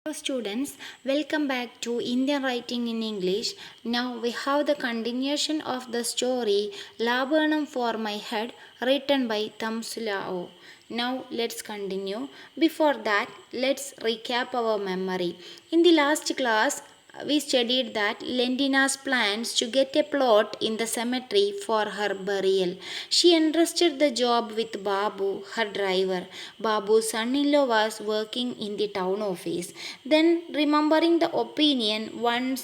Hello students, welcome back to Indian Writing in English. Now we have the continuation of the story Laburnum for My Head written by Tamsulao. Now let's continue. Before that, let's recap our memory. In the last class, we studied that Lentina's plans to get a plot in the cemetery for her burial. She entrusted the job with Babu, her driver. Babu's son-in-law was working in the town office. Then, remembering the opinion once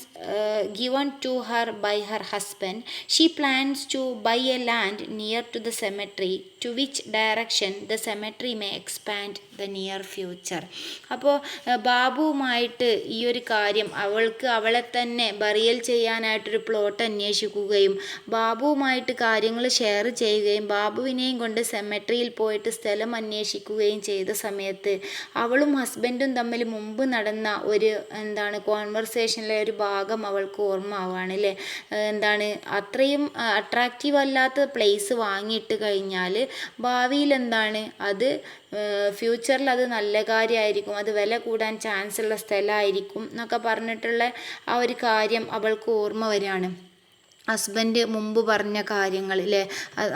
given to her by her husband, she plans to buy a land near to the cemetery, to which direction the cemetery may expand the near future. അപ്പോൾ ബാബുവുമായിട്ട് ഈ ഒരു കാര്യം അവളെ തന്നെ burial ചെയ്യാനായിട്ടൊരു plot അന്വേഷിക്കുകയും ബാബുവുമായിട്ട് കാര്യങ്ങൾ share ചെയ്യുകയും ബാബുവിനെയും കൊണ്ട് സെമെട്രിയിൽ പോയിട്ട് സ്ഥലം അന്വേഷിക്കുകയും ചെയ്ത സമയത്ത് അവളും ഹസ്ബൻഡും തമ്മിൽ മുമ്പ് നടന്ന ഒരു കോൺവെർസേഷനിലെ ഒരു ഭാഗം അവൾക്ക് ഓർമ്മ ആവുകയാണ് അല്ലേ. അത്രയും അട്രാക്റ്റീവ് അല്ലാത്ത പ്ലേസ് വാങ്ങിയിട്ട് കഴിഞ്ഞാൽ ഭാവിയിൽ അത് ഫ്യൂച്ചറിൽ അത് നല്ല കാര്യമായിരിക്കും, അത് വില കൂടാൻ ചാൻസ് ഉള്ള സ്ഥലമായിരിക്കും എന്നൊക്കെ പറഞ്ഞിട്ടുള്ള ആ ഒരു കാര്യം അവൾക്ക് ഓർമ്മ വരികയാണ്. ഹസ്ബൻഡ് മുമ്പ് പറഞ്ഞ കാര്യങ്ങൾ അല്ലേ.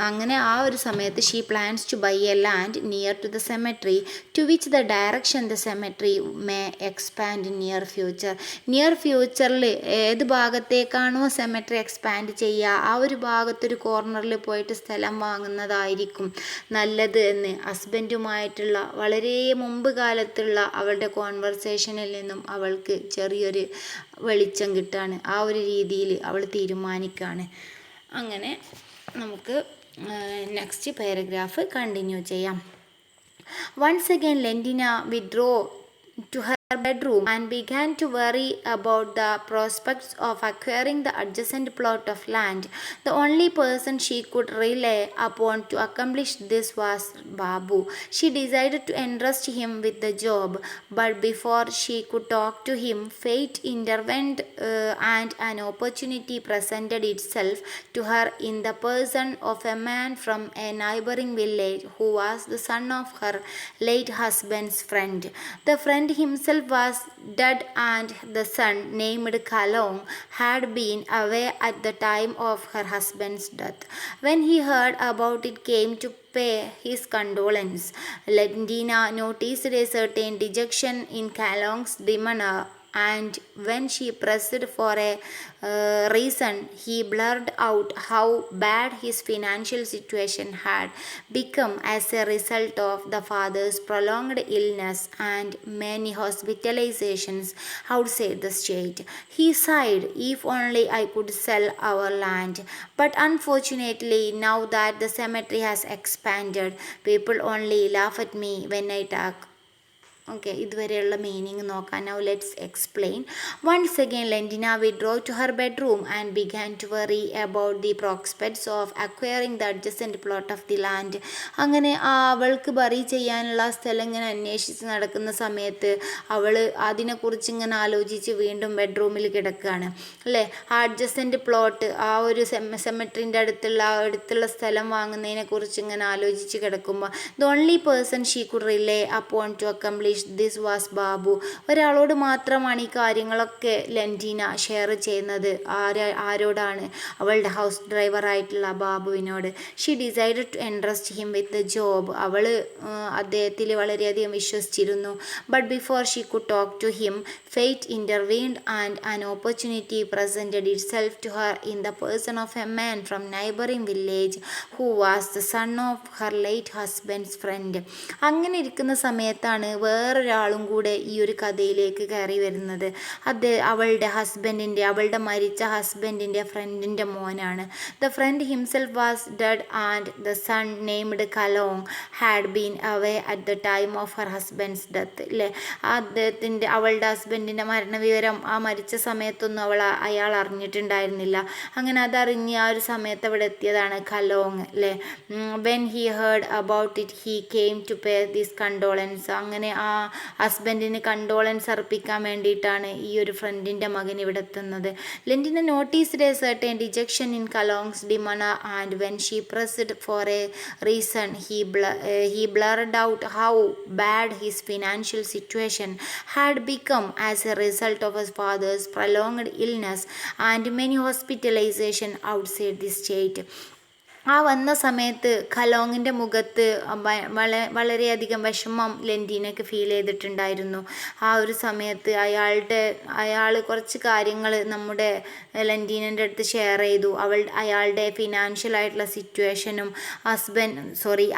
അങ്ങനെ ആ ഒരു സമയത്ത് she plans to buy a land near to the cemetery to which the direction the cemetery may expand near future. Near ഫ്യൂച്ചറിൽ ഏത് ഭാഗത്തേക്കാണോ സെമെട്രി എക്സ്പാൻഡ് ചെയ്യുക ആ ഒരു ഭാഗത്തൊരു കോർണറിൽ പോയിട്ട് സ്ഥലം വാങ്ങുന്നതായിരിക്കും നല്ലത് എന്ന് ഹസ്ബൻഡുമായിട്ടുള്ള വളരെ മുമ്പ് കാലത്തുള്ള അവളുടെ കോൺവെർസേഷനിൽ നിന്നും അവൾക്ക് ചെറിയൊരു വെളിച്ചം കിട്ടുകയാണ്. ആ ഒരു രീതിയിൽ അവൾ തീരുമാനിക്കുകയാണ്. അങ്ങനെ നമുക്ക് നെക്സ്റ്റ് പാരഗ്രാഫ് കണ്ടിന്യൂ ചെയ്യാം. Once again Lentina withdrew to her bedroom and began to worry about the prospects of acquiring the adjacent plot of land. The only person she could rely upon to accomplish this was Babu. She decided to entrust him with the job, but before she could talk to him, fate intervened and an opportunity presented itself to her in the person of a man from a neighboring village who was the son of her late husband's friend. The friend himself was dead and the son, named Kalong, had been away at the time of her husband's death. When he heard about it, came to pay his condolence. Lentina noticed a certain dejection in Kalong's demeanor, and when she pressed for a reason, he blurted out how bad his financial situation had become as a result of the father's prolonged illness and many hospitalizations outside the state. He sighed, "If only I could sell our land. But unfortunately, now that the cemetery has expanded, people only laugh at me when I talk." Okay, ഇതുവരെയുള്ള meaning നോക്കാം. Now let's explain. Once again Lentina withdrew to her bedroom and began to worry about the prospects of acquiring the adjacent plot of the land. അങ്ങനെ അവൾക്ക് bury ചെയ്യാനുള്ള സ്ഥലം ഇങ്ങനെ അന്വേഷിച്ച് നടക്കുന്ന സമയത്ത് അവൾ അതിനെക്കുറിച്ച് ഇങ്ങനെ ആലോചിച്ച് വീണ്ടും ബെഡ്റൂമിൽ കിടക്കുകയാണ് അല്ലേ. ആ അഡ്ജസൻറ്റ് പ്ലോട്ട്, ആ ഒരു സെമെട്രിൻ്റെ അടുത്തുള്ള സ്ഥലം വാങ്ങുന്നതിനെ കുറിച്ച് ഇങ്ങനെ ആലോചിച്ച് കിടക്കുമ്പോൾ the only person she could rely upon to accomplish this was Babu. ഒരാളോട് മാത്രമാണ് ഈ കാര്യങ്ങളൊക്കെ ലെൻറ്റീന ഷെയർ ചെയ്യുന്നത്. ആരോടാണ്? അവളുടെ ഹൗസ് ഡ്രൈവറായിട്ടുള്ള ബാബുവിനോട്. She decided to entrust him with the job. അവൾ അദ്ദേഹത്തിൽ വളരെയധികം വിശ്വസിച്ചിരുന്നു. But before she could talk to him, fate intervened and an opportunity presented itself to her in the person of a man from neighbouring village who was the son of her late husband's friend. അങ്ങനെ ഇരിക്കുന്ന സമയത്താണ് വേറൊരാളും കൂടെ ഈ ഒരു കഥയിലേക്ക് കയറി വരുന്നത്. അവളുടെ മരിച്ച ഹസ്ബൻഡിൻ്റെ ഫ്രണ്ടിൻ്റെ മോനാണ്. The friend himself was dead and the son, named Kalong, had been away at the time of her husband's death. അല്ലേ, അവളുടെ ഹസ്ബൻഡിൻ്റെ മരണവിവരം ആ മരിച്ച സമയത്തൊന്നും അയാൾ അറിഞ്ഞിട്ടുണ്ടായിരുന്നില്ല. അങ്ങനെ അതറിഞ്ഞ് ആ ഒരു സമയത്ത് അവിടെ എത്തിയതാണ് കലോങ് അല്ലേ. When he heard about it he came to pay this condolence. അങ്ങനെ ആ ഹസ്ബൻഡിന് കണ്ടോളൻസ് അർപ്പിക്കാൻ വേണ്ടിയിട്ടാണ് ഈ ഒരു ഫ്രണ്ടിൻ്റെ മകൻ ഇവിടെ എത്തുന്നത്. Lentina noticed a certain dejection in Kalong's demeanour and when she pressed for a reason he blurted out how bad his financial situation had become as a result of his father's prolonged illness and many hospitalization outside the state. ആ വന്ന സമയത്ത് ഖലോങ്ങിൻ്റെ മുഖത്ത് വളരെയധികം വിഷമം ലെൻറ്റീനയ്ക്ക് feel ചെയ്തിട്ടുണ്ടായിരുന്നു. ആ ഒരു സമയത്ത് അയാൾ കുറച്ച് കാര്യങ്ങൾ നമ്മുടെ ലെൻറ്റീനൻ്റെ അടുത്ത് ഷെയർ ചെയ്തു. അയാളുടെ ഫിനാൻഷ്യലായിട്ടുള്ള സിറ്റുവേഷനും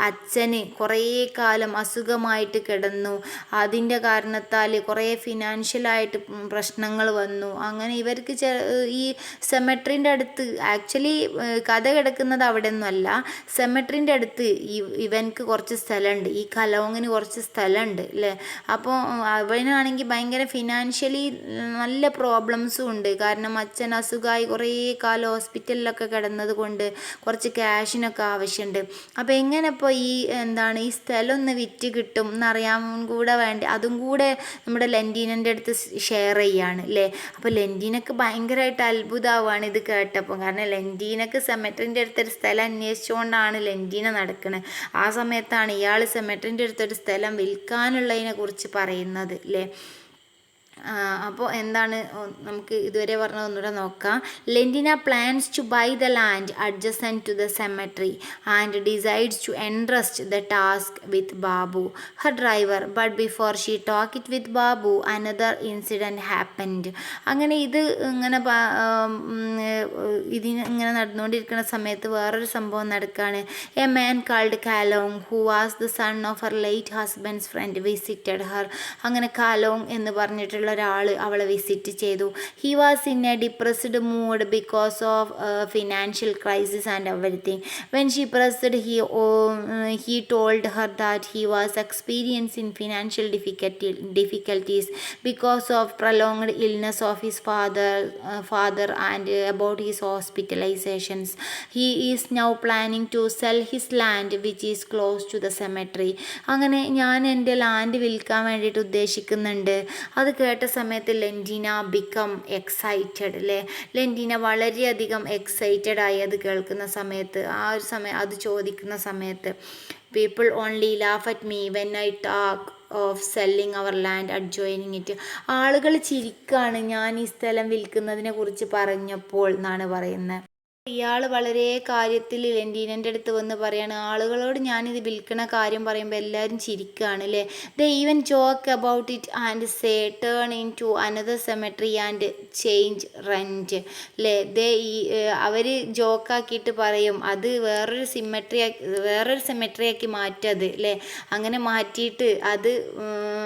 അച്ഛന് കുറേ കാലം അസുഖമായിട്ട് കിടന്നു. അതിൻ്റെ കാരണത്താൽ കുറേ ഫിനാൻഷ്യലായിട്ട് പ്രശ്നങ്ങൾ വന്നു. അങ്ങനെ ഇവർക്ക് ഈ സെമെട്രിൻ്റെ അടുത്ത് ആക്ച്വലി കഥ കിടക്കുന്നത് അവിടെ ഒന്നുമല്ല, സെമെട്രിൻ്റെ അടുത്ത് ഇവൻക്ക് കുറച്ച് സ്ഥലമുണ്ട്, ഈ കലോങ്ങിന് കുറച്ച് സ്ഥലമുണ്ട് അല്ലേ. അപ്പോൾ അവനാണെങ്കിൽ ഭയങ്കര ഫിനാൻഷ്യലി നല്ല പ്രോബ്ലംസും ഉണ്ട്. കാരണം അച്ഛൻ അസുഖമായി കുറേ കാലം ഹോസ്പിറ്റലിലൊക്കെ കിടന്നത് കൊണ്ട് കുറച്ച് ക്യാഷിനൊക്കെ ആവശ്യമുണ്ട്. അപ്പോൾ എങ്ങനെ ഇപ്പോൾ ഈ സ്ഥലം ഒന്ന് വിറ്റ് കിട്ടും എന്നറിയാൻ കൂടെ വേണ്ടി അതും കൂടെ നമ്മുടെ ലെൻറ്റീനൻ്റെ അടുത്ത് ഷെയർ ചെയ്യാണ് അല്ലേ. അപ്പോൾ ലെൻറ്റീനക്ക് ഭയങ്കരമായിട്ട് അത്ഭുതമാവുകയാണ് ഇത് കേട്ടപ്പോൾ. കാരണം ലെൻറ്റീനക്ക് സെമെട്രിൻ്റെ അടുത്തൊരു സ്ഥലം അന്വേഷിച്ചുകൊണ്ടാണ് ലെൻറ്റീന നടക്കുന്നത്. ആ സമയത്താണ് ഇയാൾ സെമെട്രിൻ്റെ അടുത്തൊരു സ്ഥലം വിൽക്കാനുള്ളതിനെ കുറിച്ച് പറയുന്നത് അല്ലേ. അപ്പോൾ എന്താണ് നമുക്ക് ഇതുവരെ പറഞ്ഞത് ഒന്നുകൂടെ നോക്കാം. Lentina plans to buy the land adjacent to the cemetery and decides to entrust the task with Babu her driver. But before she talk it with Babu another incident happened. അങ്ങനെ ഇങ്ങനെ നടന്നുകൊണ്ടിരിക്കുന്ന സമയത്ത് വേറൊരു സംഭവം നടക്കുകയാണ്. A man called Kalong who was the son of her late husband's friend visited her. അങ്ങനെ Kalong എന്ന് പറഞ്ഞിട്ടുള്ള ഒരാൾ അവളെ വിസിറ്റ് ചെയ്തു. He was in a depressed mood because of financial crisis and everything. When she pressed he told her that he was experiencing financial difficulties because of prolonged illness of his father and about his hospitalizations. He is now planning to sell his land which is close to the cemetery. അങ്ങനെ ഞാൻ എൻ്റെ land വിൽക്കാൻ വേണ്ടിയിട്ട് ഉദ്ദേശിക്കുന്നുണ്ട്. അത് കേട്ട സമയത്ത് ലെൻറ്റീന become excited അല്ലേ. ലെൻറ്റീന വളരെയധികം എക്സൈറ്റഡ് ആയി അത് കേൾക്കുന്ന സമയത്ത്. ആ ഒരു സമയം അത് ചോദിക്കുന്ന സമയത്ത് people only laugh at me when I talk of selling our land adjoining it. ആളുകൾ ചിരിക്കാണ് ഞാൻ ഈ സ്ഥലം വിൽക്കുന്നതിനെ കുറിച്ച് പറഞ്ഞപ്പോൾ എന്നാണ് പറയുന്നത്. ഇയാൾ വളരെ കാര്യത്തിൽ ലെൻറ്റീനൻ്റെ അടുത്ത് വന്ന് പറയാണ്, ആളുകളോട് ഞാനിത് വിൽക്കണ കാര്യം പറയുമ്പോൾ എല്ലാവരും ചിരിക്കുകയാണ് അല്ലേ. They even joke about it and say turn in to another cemetery and change rent അല്ലേ. അവർ ജോക്കാക്കിയിട്ട് പറയും അത് വേറൊരു സെമെട്രിയാക്കി മാറ്റത് അല്ലേ. അങ്ങനെ മാറ്റിയിട്ട് അത്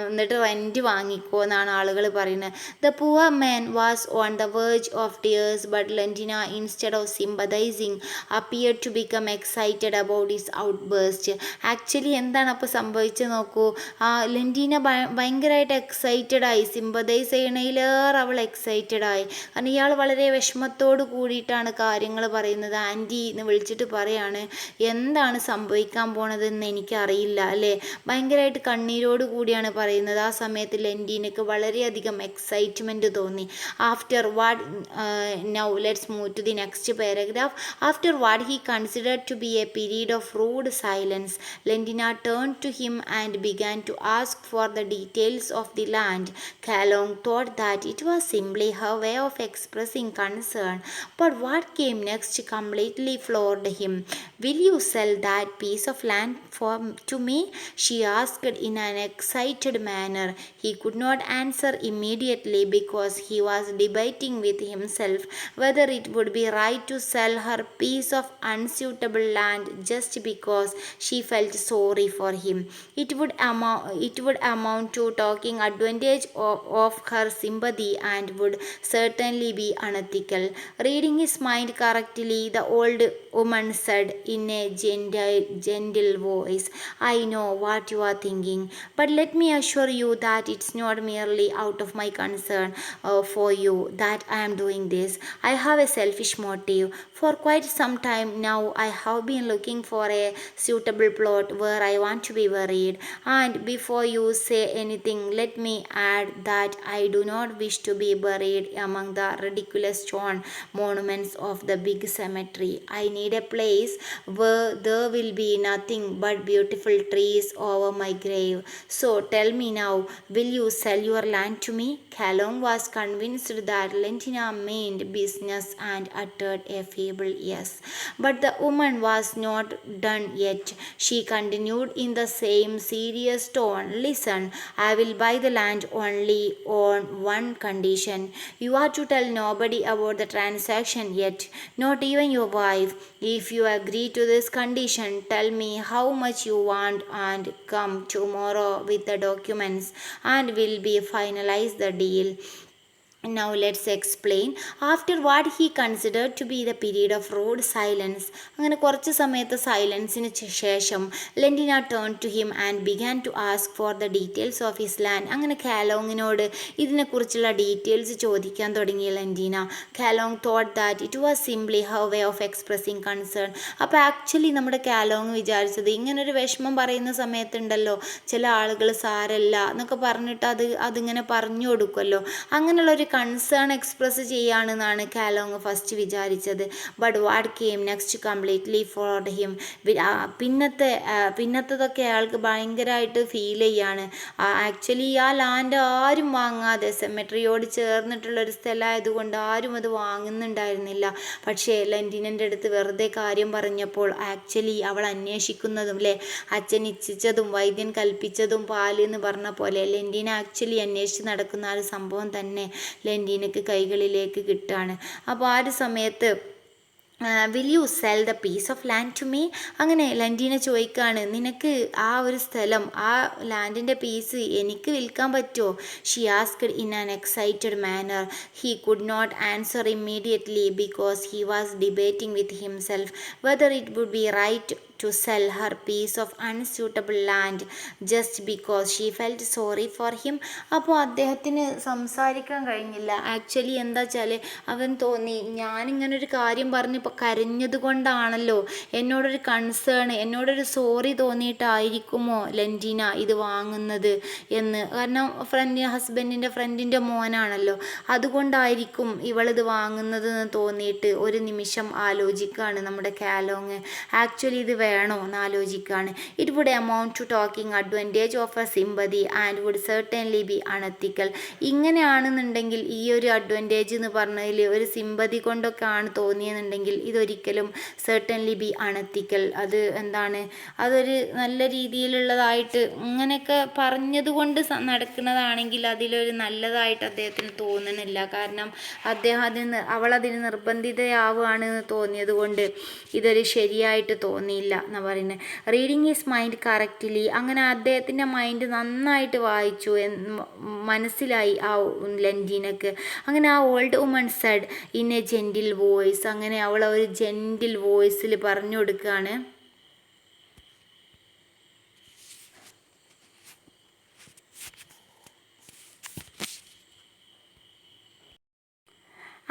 എന്നിട്ട് റെൻറ്റ് വാങ്ങിക്കോ എന്നാണ് ആളുകൾ പറയുന്നത്. The poor man was on the verge of tears but Lentina instead of sympathizing appeared to become excited about his outburst. Actually എന്താണ് അപ്പോൾ സംഭവിച്ചത് നോക്കൂ. ലെൻറ്റീന ഭയങ്കരമായിട്ട് എക്സൈറ്റഡ് ആയി. സിമ്പതൈസ് ചെയ്യണതിലേറെ അവൾ എക്സൈറ്റഡ് ആയി. കാരണം ഇയാൾ വളരെ വിഷമത്തോട് കൂടിയിട്ടാണ് കാര്യങ്ങൾ പറയുന്നത്. ആൻറ്റി എന്ന് വിളിച്ചിട്ട് പറയാണ് എന്താണ് സംഭവിക്കാൻ പോണതെന്ന് എനിക്കറിയില്ല അല്ലേ. ഭയങ്കരമായിട്ട് കണ്ണീരോട് കൂടിയാണ് പറയുന്നത്. ആ സമയത്ത് ലെൻറ്റീനക്ക് വളരെയധികം എക്സൈറ്റ്മെൻറ്റ് തോന്നി. After what now let's move to the next paragraph. After what he considered to be a period of rude silence, Lentina turned to him and began to ask for the details of the land. Kalong thought that it was simply her way of expressing concern, but what came next completely floored him. Will you sell that piece of land to me? She asked in an excited manner. He could not answer immediately because he was debating with himself whether it would be right to sell her piece of unsuitable land just because she felt sorry for him. It would amount to taking advantage of her sympathy and would certainly be unethical. Reading his mind correctly, the woman said in a gentle voice. I know what you are thinking, but let me assure you that it's not merely out of my concern for you that I am doing this. I have a selfish motive. For quite some time now, I have been looking for a suitable plot where I want to be buried. And before you say anything, let me add that I do not wish to be buried among the ridiculous stone monuments of the big cemetery. I need a place where there will be nothing but beautiful trees over my grave. So tell me now, will you sell your land to me? Callum was convinced that Lentina meant business and uttered a feeble yes. But the woman was not done yet. She continued in the same serious tone. Listen, I will buy the land only on one condition. You are to tell nobody about the transaction yet, not even your wife. If you agree to this condition, tell me how much you want and come tomorrow with the documents and will be finalize the deal. Now let's explain. After what he considered to be the period of road silence, അങ്ങനെ കുറച്ച് സമയത്ത് സൈലൻസിന് ശേഷം Lentina turn to him and began to ask for the details of his land. അങ്ങനെ കാലോങ്ങിനോട് ഇതിനെക്കുറിച്ചുള്ള details ചോദിക്കാൻ തുടങ്ങിയ Lentina. Kalong thought that it was simply her way of expressing concern. അപ്പോൾ ആക്ച്വലി നമ്മുടെ കാലോങ് വിചാരിച്ചത് ഇങ്ങനൊരു വിഷമം പറയുന്ന സമയത്തുണ്ടല്ലോ ചില ആളുകൾ സാരല്ല എന്നൊക്കെ പറഞ്ഞിട്ട് അതിങ്ങനെ പറഞ്ഞു കൊടുക്കുമല്ലോ, അങ്ങനെയുള്ളൊരു കൺസേൺ എക്സ്പ്രസ് ചെയ്യാണെന്നാണ് കാലോങ് ഫസ്റ്റ് വിചാരിച്ചത്. But what came next completely for him. പിന്നത്തതൊക്കെ അയാൾക്ക് ഭയങ്കരമായിട്ട് ഫീൽ ചെയ്യാണ്. ആക്ച്വലി ആ ലാൻഡ് ആരും വാങ്ങാതെ സെമെട്രിയോട് ചേർന്നിട്ടുള്ളൊരു സ്ഥലമായതുകൊണ്ട് ആരും അത് വാങ്ങുന്നുണ്ടായിരുന്നില്ല. പക്ഷേ ലെൻറ്റിനൻ്റെ അടുത്ത് വെറുതെ കാര്യം പറഞ്ഞപ്പോൾ ആക്ച്വലി അവൾ അന്വേഷിക്കുന്നതും അല്ലേ, അച്ഛൻ ഇച്ഛിച്ചതും വൈദ്യൻ കൽപ്പിച്ചതും പാല് എന്ന് പറഞ്ഞ പോലെ ലെൻറ്റിന ആക്ച്വലി അന്വേഷിച്ച് നടക്കുന്ന ആ ഒരു സംഭവം തന്നെ ലെൻറ്റിനക്ക് കൈകളിലേക്ക് കിട്ടുകയാണ്. അപ്പോൾ ആ ഒരു സമയത്ത് will you sell the piece of land to me. അങ്ങനെ ലെൻറ്റീന ചോദിക്കുകയാണ്, നിനക്ക് ആ ഒരു സ്ഥലം, ആ ലാൻഡിൻ്റെ പീസ് എനിക്ക് വിൽക്കാൻ പറ്റുമോ? She asked in an excited manner. He could not answer immediately because he was debating with himself whether it would be right to sell her piece of unsuitable land just because she felt sorry for him. അപ്പോൾ അദ്ദേഹത്തിന് സംസാരിക്കാൻ കഴിഞ്ഞില്ല. Actually എന്താ വെച്ചാൽ അവൻ തോന്നി ഞാനിങ്ങനൊരു കാര്യം പറഞ്ഞപ്പോൾ കരഞ്ഞത് കൊണ്ടാണല്ലോ, എന്നോടൊരു കൺസേൺ, എന്നോടൊരു സോറി തോന്നിയിട്ടായിരിക്കുമോ ലെൻറ്റീന ഇത് വാങ്ങുന്നത് എന്ന്. കാരണം ഹസ്ബൻഡിൻ്റെ ഫ്രണ്ടിൻ്റെ മോനാണല്ലോ, അതുകൊണ്ടായിരിക്കും ഇവളിത് വാങ്ങുന്നത് എന്ന് തോന്നിയിട്ട് ഒരു നിമിഷം ആലോചിക്കുകയാണ് നമ്മുടെ കാലോങ്. ആക്ച്വലി ഇത് വേണോ എന്ന് ആലോചിക്കുകയാണ്. It would amount to talking advantage of a sympathy and would certainly be unethical. ഇങ്ങനെയാണെന്നുണ്ടെങ്കിൽ ഈ ഒരു അഡ്വാൻറ്റേജ് എന്ന് പറഞ്ഞതിൽ ഒരു സിമ്പതി കൊണ്ടൊക്കെ ആണ് തോന്നിയെന്നുണ്ടെങ്കിൽ ഇതൊരിക്കലും സെർട്ടൻലി ബി അണത്തിക്കൽ, അത് എന്താണ്, അതൊരു നല്ല രീതിയിലുള്ളതായിട്ട് ഇങ്ങനെയൊക്കെ പറഞ്ഞതുകൊണ്ട് നടക്കുന്നതാണെങ്കിൽ അതിലൊരു നല്ലതായിട്ട് അദ്ദേഹത്തിന് തോന്നുന്നില്ല. കാരണം അവളതിന് നിർബന്ധിതയാവുകയാണ് എന്ന് തോന്നിയത് കൊണ്ട് ഇതൊരു ശരിയായിട്ട് തോന്നിയില്ല എന്നാണ് പറയുന്നത്. Reading his mind correctly. അങ്ങനെ അദ്ദേഹത്തിൻ്റെ മൈൻഡ് നന്നായിട്ട് വായിച്ചു, മനസ്സിലായി ആ ലെൻറ്റീനക്ക്. അങ്ങനെ ആ old woman said in a gentle voice. അങ്ങനെ അവൾ ഒരു ജെൻറ്റിൽ വോയിസിൽ പറഞ്ഞു കൊടുക്കുകയാണ്,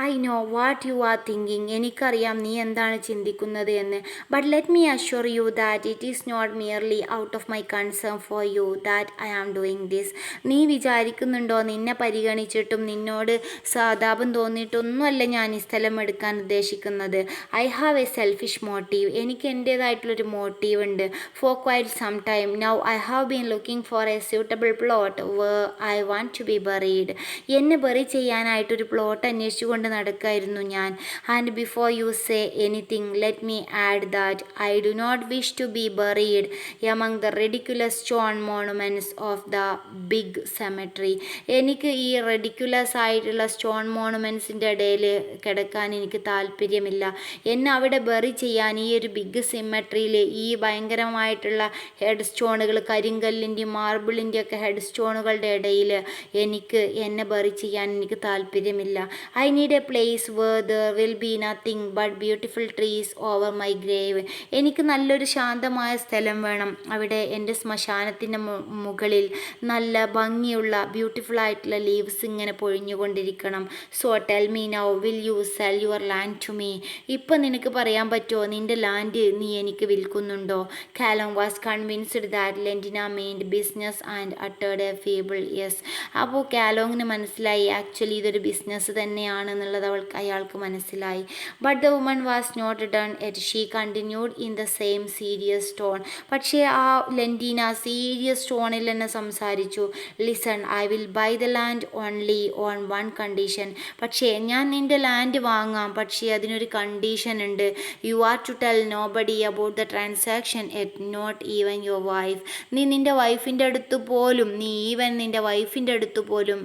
I know what you are thinking. എനിക്കറിയാം നീ എന്താണ് ചിന്തിക്കുന്നത് എന്ന്. But let me assure you that it is not merely out of my concern for you that I am doing this. നീ വിചാരിക്കുന്നുണ്ടോ നിന്നെ പരിഗണിച്ചിട്ടും നിന്നോട് സഹതാപം തോന്നിയിട്ടൊന്നുമല്ല ഞാൻ ഈ സ്ഥലം എടുക്കാൻ ഉദ്ദേശിക്കുന്നത്. I have a selfish motive. എനിക്ക് എൻ്റേതായിട്ടുള്ളൊരു മോട്ടീവ് ഉണ്ട്. For quite some time now I have been looking for a suitable plot where I want to be buried. എന്നെ ബറി ചെയ്യാനായിട്ടൊരു പ്ലോട്ട് അന്വേഷിച്ചുകൊണ്ട് നടക്കായിരുന്നു ഞാൻ. And before you say anything let me add that I do not wish to be buried among the ridiculous stone monuments of the big cemetery. എനിക്ക് ഈ ridiculous ആയിട്ടുള്ള stone മോണുമെൻറ്റ്സിൻ്റെ ഇടയിൽ കിടക്കാൻ എനിക്ക് താല്പര്യമില്ല. എന്നെ അവിടെ ബറി ചെയ്യാൻ ഈ ഒരു ബിഗ് സിമെട്രിയിൽ ഈ ഭയങ്കരമായിട്ടുള്ള ഹെഡ് സ്റ്റോണുകൾ, കരിങ്കല്ലിൻ്റെയും മാർബിളിൻ്റെയും ഒക്കെ ഹെഡ് സ്റ്റോണുകളുടെ ഇടയിൽ എന്നെ ബറി ചെയ്യാൻ എനിക്ക് താല്പര്യമില്ല. I need A place where there will be nothing but beautiful trees over my grave. എനിക്ക് നല്ലൊരു ശാന്തമായ സ്ഥലം വേണം. അവിടെ എൻ്റെ ശ്മശാനത്തിൻ്റെ മുകളിൽ നല്ല ഭംഗിയുള്ള ബ്യൂട്ടിഫുൾ ആയിട്ടുള്ള ലീവ്സ് ഇങ്ങനെ പൊഴിഞ്ഞുകൊണ്ടിരിക്കണം. So tell me now, will you sell your land to me? ഇപ്പം നിനക്ക് പറയാൻ പറ്റുമോ നിൻ്റെ ലാൻഡ് നീ എനിക്ക് വിൽക്കുന്നുണ്ടോ? Kalong was convinced that Lentina meant business and uttered a feeble yes. അപ്പോൾ കാലോങ്ങിന് മനസ്സിലായി ആക്ച്വലി ഇതൊരു ബിസിനസ് തന്നെയാണെന്നുള്ളത് അയാൾക്ക് മനസ്സിലായി. But the woman was not done yet. She continued in the same serious tone. പക്ഷേ ആ ലെൻറ്റീന സീരിയസ് ടോണിൽ തന്നെ സംസാരിച്ചു. Listen, I will buy the land only on one condition. പക്ഷേ ഞാൻ നിൻ്റെ ലാൻഡ് വാങ്ങാം, പക്ഷേ അതിനൊരു കണ്ടീഷൻ ഉണ്ട്. You are to tell no buddy about the transaction at, not even your wife. നീ നിൻ്റെ വൈഫിൻ്റെ അടുത്ത് പോലും, നിൻ്റെ വൈഫിൻ്റെ അടുത്ത് പോലും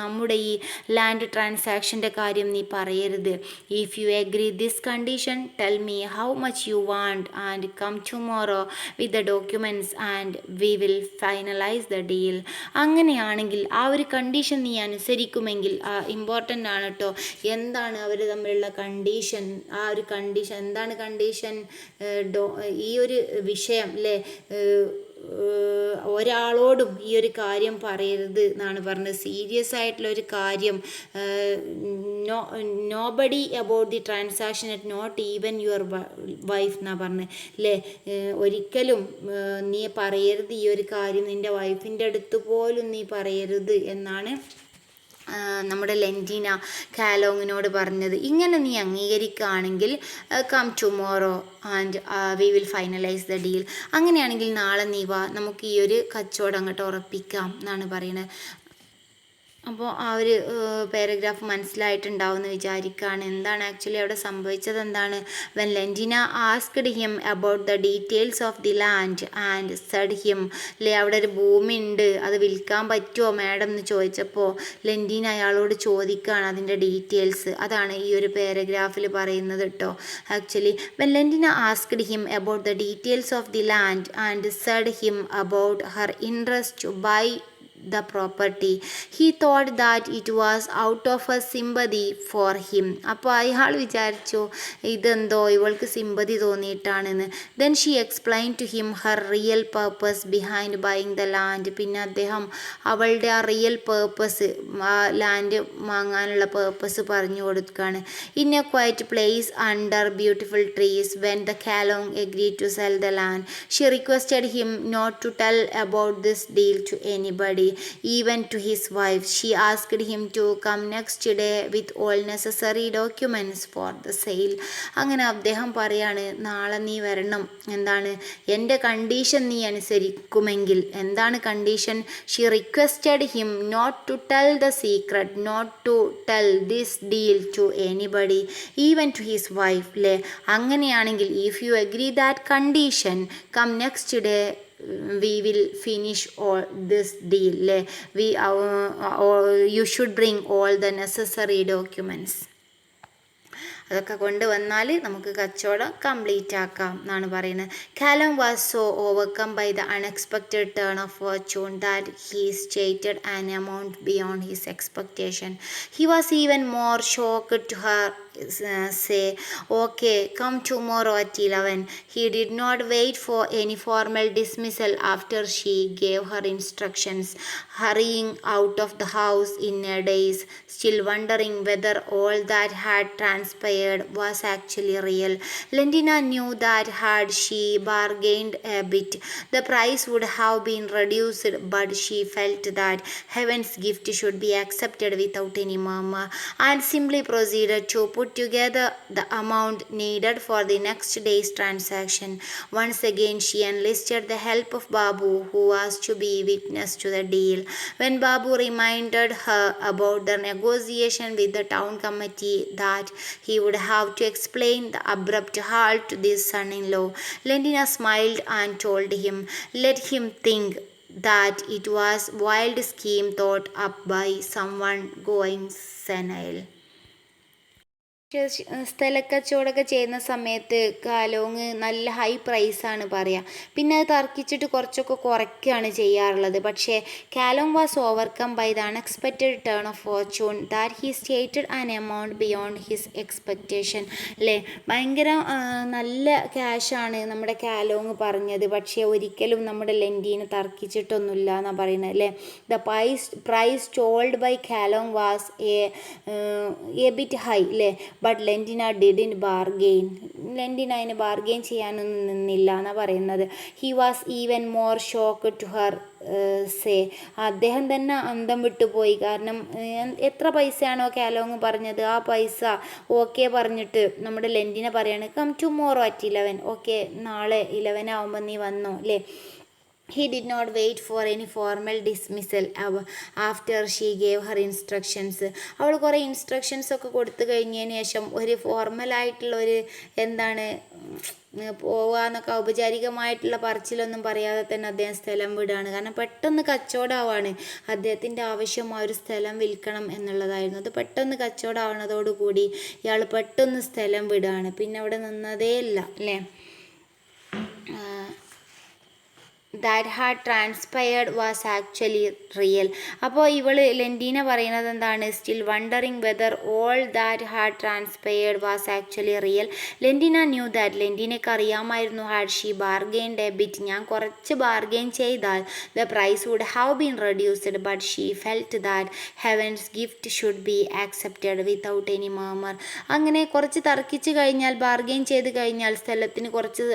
നമ്മുടെ ഈ ലാൻഡ് ട്രാൻസാക്ഷൻ്റെ കാര്യം നീ പറയരുത്. If you agree this condition, tell me how much you want and come tomorrow with the documents and we will finalise the deal. അങ്ങനെയാണെങ്കിൽ ആ ഒരു കണ്ടീഷൻ നീ അനുസരിക്കുമെങ്കിൽ, ഇമ്പോർട്ടൻ്റ് ആണ് കേട്ടോ, എന്താണ് അവർ തമ്മിലുള്ള കണ്ടീഷൻ, ആ ഒരു കണ്ടീഷൻ എന്താണ് കണ്ടീഷൻ? ഈ ഒരു വിഷയം അല്ലേ, ഒരാളോടും ഈ ഒരു കാര്യം പറയരുത് എന്നാണ് പറഞ്ഞത്. സീരിയസ് ആയിട്ടുള്ള ഒരു കാര്യം, nobody about the transaction at, not even your wife എന്നാണ് പറഞ്ഞത് അല്ലേ. ഒരിക്കലും നീ പറയരുത് ഈ ഒരു കാര്യം, നിൻ്റെ വൈഫിൻ്റെ അടുത്ത് പോലും നീ പറയരുത് എന്നാണ് നമ്മുടെ ലെൻറ്റീന കാലോങ്ങിനോട് പറഞ്ഞത്. ഇങ്ങനെ നീ അംഗീകരിക്കുകയാണെങ്കിൽ come tomorrow and we will finalise the deal. അങ്ങനെയാണെങ്കിൽ നാളെ നീ വാ, നമുക്ക് ഈ ഒരു കച്ചവടം അങ്ങോട്ട് ഉറപ്പിക്കാം എന്നാണ് പറയുന്നത്. അപ്പോൾ ആ ഒരു പാരഗ്രാഫ് മനസ്സിലായിട്ടുണ്ടാവും എന്ന് വിചാരിക്കുകയാണ്. എന്താണ് ആക്ച്വലി അവിടെ സംഭവിച്ചത് എന്താണ്? When Lentina asked him about the details of the land and said him, അല്ലേ അവിടെ ഒരു ഭൂമി ഉണ്ട്, അത് വിൽക്കാൻ പറ്റുമോ മാഡം എന്ന് ചോദിച്ചപ്പോൾ ലെൻറ്റീന അയാളോട് ചോദിക്കുകയാണ് അതിൻ്റെ ഡീറ്റെയിൽസ്. അതാണ് ഈ ഒരു പാരഗ്രാഫിൽ പറയുന്നത് കേട്ടോ. Actually when Lentina asked him about the details of the land and said him about her interest to buy the property, he thought that it was out of a sympathy for him. അപ്പോൾ അയാൾ വിചാരിച്ചു ഇതെന്തോ ഇവൾക്ക് sympathy തോന്നിയിട്ടാണെന്ന്. then she explained to him her real purpose behind buying the land. പിന്നെ അദ്ദേഹം അവളുടെ ആ real purpose, ആ ലാൻഡ് വാങ്ങാനുള്ള പേർപ്പസ് പറഞ്ഞു കൊടുക്കുകയാണ്. in a quiet place under beautiful trees, when the Kalong agreed to sell the land, she requested him not to tell about this deal to anybody, even to his wife. She asked him to come next day with all necessary documents for the sale. അങ്ങനെ അദ്ദേഹം പറയാണ് നാളെ നീ വരണം, എന്താണ് എൻ്റെ condition നീ അനുസരിക്കുമെങ്കിൽ. എന്താണ് condition? She requested him not to tell the secret, not to tell this deal to anybody, even to his wife അല്ലേ. അങ്ങനെയാണെങ്കിൽ if you agree that condition, come next day we will finish all this deal. You should bring all the necessary documents. അതൊക്കെ കൊണ്ടുവന്നാൽ നമുക്ക് കച്ചവടം complete ആക്കാം എന്നാണ് പറയുന്നത്. കാലം was so overcome by the unexpected turn of fortune that he stated an amount beyond his expectation. He was even more shocked to her say, okay, come tomorrow at 11. He did not wait for any formal dismissal after she gave her instructions, hurrying out of the house in a daze, still wondering whether all that had transpired was actually real. Lentina knew that had she bargained a bit, the price would have been reduced, but she felt that heaven's gift should be accepted without any murmur, and simply proceeded to put together the amount needed for the next day's transaction. Once again she enlisted the help of Babu, who was to be witness to the deal. When Babu reminded her about the negotiation with the town committee that he would have to explain the abrupt halt to this son-in-law, Lentina smiled and told him, let him think that it was wild scheme thought up by someone going senile. സ്ഥലക്കച്ചവടമൊക്കെ ചെയ്യുന്ന സമയത്ത് കാലോങ് നല്ല high പ്രൈസാണ് പറയുക. പിന്നെ അത് തർക്കിച്ചിട്ട് കുറച്ചൊക്കെ കുറയ്ക്കുകയാണ് ചെയ്യാറുള്ളത്. പക്ഷേ Kalong was overcome by the unexpected turn of fortune that he stated an amount beyond his expectation. അല്ലേ, ഭയങ്കര നല്ല ക്യാഷാണ് നമ്മുടെ കാലോങ് പറഞ്ഞത്. പക്ഷേ ഒരിക്കലും നമ്മുടെ ലെൻറ്റീനെ തർക്കിച്ചിട്ടൊന്നുമില്ല എന്നാണ് പറയുന്നത്. അല്ലേ, the price told by Kalong was a bit high. അല്ലേ, but Lentina didn't bargain. Lentina അതിന് ബാർഗെയിൻ ചെയ്യാനൊന്നും നിന്നില്ല എന്നാണ് പറയുന്നത്. He was even more shock to her say. അദ്ദേഹം തന്നെ അന്തം വിട്ടുപോയി. കാരണം എത്ര പൈസയാണോ കാലോങ് പറഞ്ഞത് ആ പൈസ ഓക്കെ പറഞ്ഞിട്ട് നമ്മുടെ ലെൻറ്റിനെ പറയാണ് കം ടുമോറോ അറ്റ് 11. ഓക്കെ, നാളെ 11 ആവുമ്പോൾ നീ വന്നോ. അല്ലേ, he did not wait for any formal dismissal after she gave her instructions. അവൾ കുറേ ഇൻസ്ട്രക്ഷൻസ് ഒക്കെ കൊടുത്തു കഴിഞ്ഞതിന് ശേഷം ഒരു ഫോർമലായിട്ടുള്ള ഒരു എന്താണ് പോവാന്നൊക്കെ ഔപചാരികമായിട്ടുള്ള പറച്ചിലൊന്നും പറയാതെ തന്നെ അദ്ദേഹം സ്ഥലം വിടുകയാണ്. കാരണം പെട്ടെന്ന് കച്ചവടമാവാണ്. അദ്ദേഹത്തിൻ്റെ ആവശ്യം ആ ഒരു സ്ഥലം വിൽക്കണം എന്നുള്ളതായിരുന്നു. അത് പെട്ടെന്ന് കച്ചവടമാവുന്നതോടുകൂടി ഇയാൾ പെട്ടെന്ന് സ്ഥലം വിടുകയാണ്. പിന്നെ അവിടെ നിന്നതേ ഇല്ല. അല്ലേ, that had transpired was actually real. അപ്പോൾ ഇവൾ ലെൻറ്റീന പറയുന്നത് എന്താണ്, still wondering whether all that had transpired was actually real. Lentina knew that, ലെൻറ്റീനയ്ക്ക് അറിയാമായിരുന്നു, had she bargained a bit, ഞാൻ കുറച്ച് ബാർഗെയിൻ ചെയ്താൽ the price would have been reduced, but she felt that heaven's gift should be accepted without any murmur. അങ്ങനെ കുറച്ച് തർക്കിച്ച് കഴിഞ്ഞാൽ, bargain ചെയ്ത് കഴിഞ്ഞാൽ സ്ഥലത്തിന് കുറച്ച്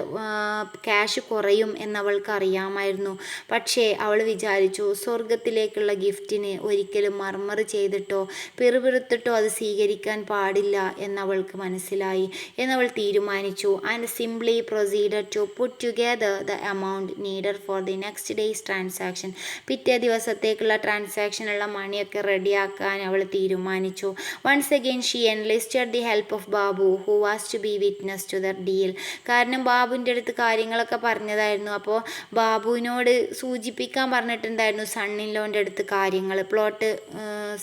ക്യാഷ് കുറയും എന്നവൾക്ക് അറിയാം ായിരുന്നു. പക്ഷേ അവൾ വിചാരിച്ചു സ്വർഗത്തിലേക്കുള്ള ഗിഫ്റ്റിന് ഒരിക്കലും മർമർ ചെയ്തിട്ടോ പിറുപിറുത്തിട്ടോ അത് സ്വീകരിക്കാൻ പാടില്ല എന്നവൾക്ക് മനസ്സിലായി. എന്നവൾ തീരുമാനിച്ചു. And simply proceeded to put together the amount needed for the next day's transaction. പിറ്റേ ദിവസത്തേക്കുള്ള ട്രാൻസാക്ഷനുള്ള മണിയൊക്കെ റെഡിയാക്കാൻ അവൾ തീരുമാനിച്ചു. Once again she enlisted the help of Babu who was to be witness to the deal. കാരണം ബാബുവിൻ്റെ അടുത്ത് കാര്യങ്ങളൊക്കെ പറഞ്ഞതായിരുന്നു. അപ്പോൾ ബാബുവിനോട് സൂചിപ്പിക്കാൻ പറഞ്ഞിട്ടുണ്ടായിരുന്നു സണ്ണിലോൻ്റെ അടുത്ത് കാര്യങ്ങൾ, പ്ലോട്ട്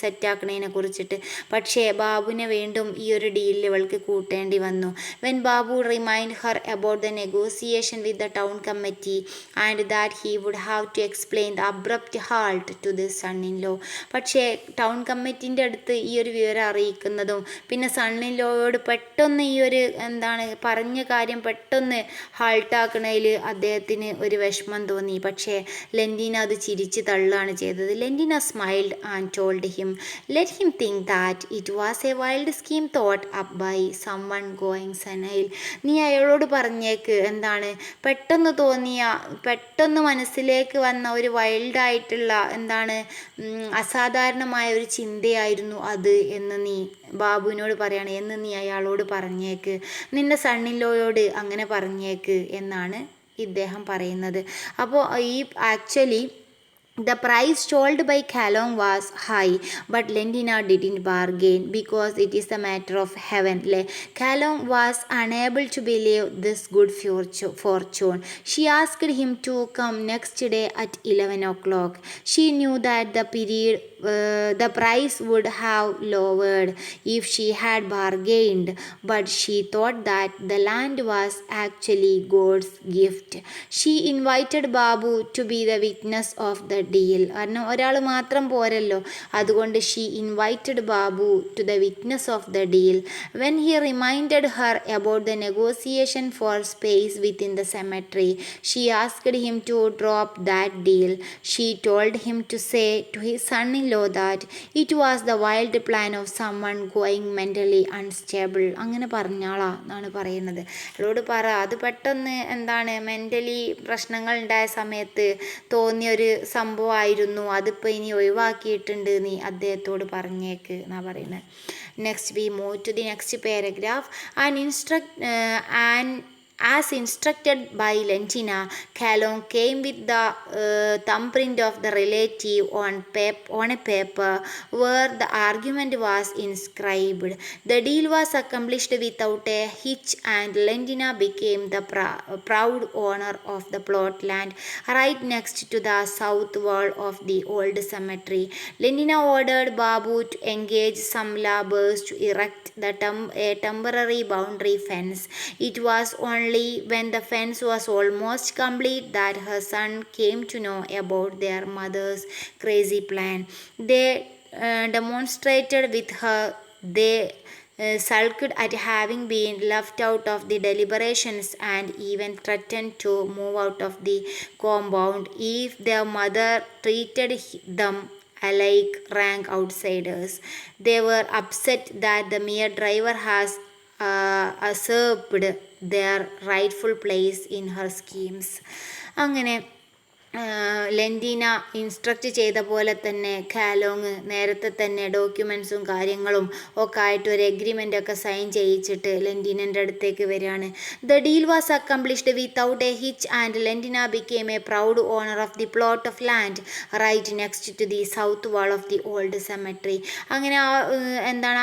സെറ്റാക്കുന്നതിനെ കുറിച്ചിട്ട്. പക്ഷേ ബാബുവിനെ വീണ്ടും ഈ ഒരു ഡീലിൽ ഇവൾക്ക് കൂട്ടേണ്ടി വന്നു. When Babu remind her about the negotiation with the town committee and that he would have to explain the abrupt halt to this son in law. പക്ഷേ ടൗൺ കമ്മിറ്റിൻ്റെ അടുത്ത് ഈ ഒരു വിവരം അറിയിക്കുന്നതും പിന്നെ സൺ ഇൻ ലോയോട് പെട്ടെന്ന് ഈ ഒരു എന്താണ് പറഞ്ഞ കാര്യം പെട്ടെന്ന് ഹാൾട്ടാക്കുന്നതിൽ അദ്ദേഹത്തിന് ഒരു വിഷമം തോന്നി. പക്ഷേ ലെൻറ്റീന അത് ചിരിച്ച് തള്ളുകയാണ് ചെയ്തത്. Lentina smiled and told him let him think that it was a wild scheme thought up by some one going senile. നീ അയാളോട് പറഞ്ഞേക്ക് എന്താണ് പെട്ടെന്ന് തോന്നിയ, പെട്ടെന്ന് മനസ്സിലേക്ക് വന്ന ഒരു വൈൽഡായിട്ടുള്ള എന്താണ് അസാധാരണമായ ഒരു ചിന്തയായിരുന്നു അത് എന്ന് നീ ബാബുവിനോട് പറയാണ്, എന്ന് നീ അയാളോട് പറഞ്ഞേക്ക്, നിൻ്റെ സണ്ണിലോയോട് അങ്ങനെ പറഞ്ഞേക്ക് എന്നാണ് ഇദ്ദേഹം പറയുന്നത്. അപ്പോൾ ഈ actually the price told by Kalong was high, but Lentina didn't bargain because it is a matter of heaven. Kalong was unable to believe this good fortune. She asked him to come next day at 11 o'clock. She knew that the price would have lowered if she had bargained, but she thought that the land was actually God's gift. She invited Babu to be the witness of the deal. കാരണം ഒരാൾ മാത്രം പോരല്ലോ, അതുകൊണ്ട് she invited Babu to the witness of the deal. When he reminded her about the negotiation for space within the cemetery she asked him to drop that deal. She told him to say to his son in law that it was the wild plan of some one going mentally unstable. അങ്ങനെ പറഞ്ഞാളാ എന്നാണ് പറയുന്നത്. അവളോട് പറ, അത് പെട്ടെന്ന് എന്താണ് mentally പ്രശ്നങ്ങൾ ഉണ്ടായ സമയത്ത് തോന്നിയൊരു സംഭവമായിരുന്നു, അതിപ്പോൾ ഇനി ഒഴിവാക്കിയിട്ടുണ്ട് നീ അദ്ദേഹത്തോട് പറഞ്ഞേക്ക് എന്നാണ് പറയുന്നത്. Next we move to the next paragraph. As instructed by Lentina, Calon came with the thumbprint of the relative on a paper where the argument was inscribed. The deal was accomplished without a hitch, and Lentina became the proud owner of the plot land right next to the south wall of the old cemetery. Lentina ordered Babu to engage some laborers to erect a temporary boundary fence. It was only when the fence was almost complete that her son came to know about their mother's crazy plan. They demonstrated with her. They sulked at having been left out of the deliberations and even threatened to move out of the compound if their mother treated them alike rank outsiders. They were upset that the mere driver has usurped their rightful place in her schemes. അങ്ങനെ ലെൻറ്റീന instruct ചെയ്ത പോലെ തന്നെ കാലോങ് നേരത്തെ തന്നെ ഡോക്യുമെൻസും കാര്യങ്ങളും ഒക്കെ ആയിട്ട് ഒരു എഗ്രിമെൻ്റ് ഒക്കെ സൈൻ ചെയ്യിച്ചിട്ട് ലെൻറ്റീനൻ്റെ അടുത്തേക്ക് വരികയാണ്. The deal was accomplished without a hitch and Lentina became a proud owner of the plot of land right next to the south wall of the old cemetery. അങ്ങനെ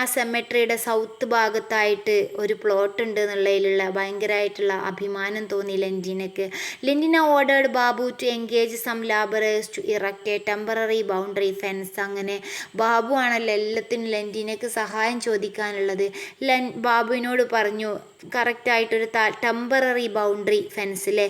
ആ സെമെട്രിയുടെ സൗത്ത് ഭാഗത്തായിട്ട് ഒരു plot ഉണ്ട് എന്നുള്ളതിലുള്ള ഭയങ്കരമായിട്ടുള്ള അഭിമാനം തോന്നി ലെൻറ്റീനയ്ക്ക്. Lentina ordered Babu to engage some laborers to erect a temporary boundary fence. അങ്ങനെ ബാബു ആണല്ലോ എല്ലാത്തിനും ലെൻറ്റീനയ്ക്ക് സഹായം ചോദിക്കാനുള്ളത്. ബാബുവിനോട് പറഞ്ഞു കറക്റ്റായിട്ടൊരു ടെമ്പററി ബൗണ്ടറി ഫെൻസിലെ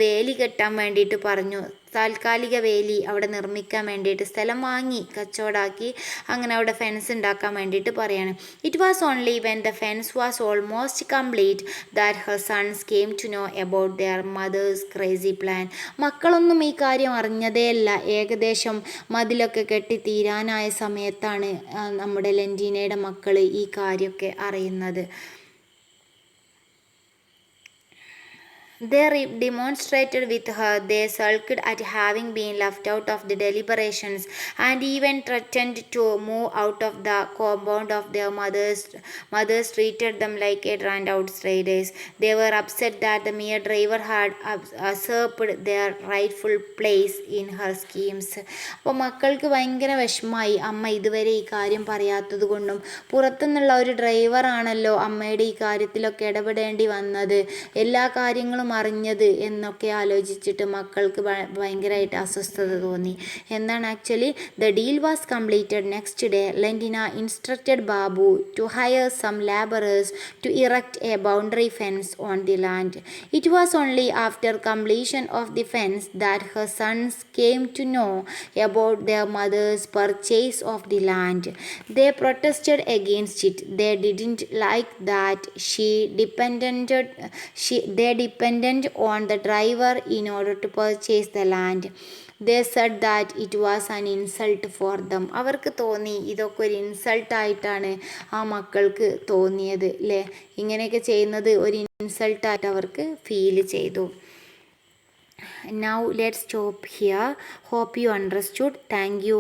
വേലി കെട്ടാൻ വേണ്ടിയിട്ട് പറഞ്ഞു. താൽക്കാലിക വേലി അവിടെ നിർമ്മിക്കാൻ വേണ്ടിയിട്ട് സ്ഥലം വാങ്ങി കച്ചവടാക്കി അങ്ങനെ അവിടെ ഫെൻസ് ഉണ്ടാക്കാൻ വേണ്ടിയിട്ട് പറയാണ്. It was only when the fence was almost complete that her sons came to know about their mother's crazy plan. മക്കളൊന്നും ഈ കാര്യം അറിഞ്ഞതേയല്ല. ഏകദേശം മതിലൊക്കെ കെട്ടി തീരാനായ സമയത്താണ് നമ്മുടെ ലെൻറ്റീനയുടെ മക്കൾ ഈ കാര്യമൊക്കെ അറിയുന്നത്. They demonstrated with her. They sulked at having been left out of the deliberations and even threatened to move out of the compound of their mothers treated them like a drowned outsiders. They were upset that the mere driver had usurped their rightful place in her schemes. അപ്പോൾ മക്കൾക്ക് ഭയങ്കര വിഷമമായി. അമ്മ ഇതുവരെ ഈ കാര്യം പറയാത്തത് കൊണ്ടും പുറത്തുനിന്നുള്ള ഒരു ഡ്രൈവറാണല്ലോ അമ്മയുടെ ഈ കാര്യത്തിലൊക്കെ ഇടപെടേണ്ടി വന്നത്, എല്ലാ കാര്യങ്ങളും അറിഞ്ഞത് എന്നൊക്കെ ആലോചിച്ചിട്ട് മക്കൾക്ക് ഭയങ്കരമായിട്ട് അസ്വസ്ഥത തോന്നി. എന്താണ് actually the deal was completed next day. Lentina instructed Babu to hire some labourers to erect a boundary fence on the land. It was only after completion of the fence that her sons came to know about their mother's purchase of the land. They protested against it. They didn't like that they depended on the driver in order to purchase the land. They said that it was an insult for them. അവർക്ക് തോന്നി ഇതൊക്കെ ഒരു ഇൻസൾട്ടായിട്ടാണ് ആ മക്കൾക്ക് തോന്നിയത് അല്ലേ. ഇങ്ങനെയൊക്കെ ചെയ്യുന്നത് ഒരു ഇൻസൾട്ടായിട്ട് അവർക്ക് ഫീൽ ചെയ്തു. Now let's stop here. Hope you understood. Thank you.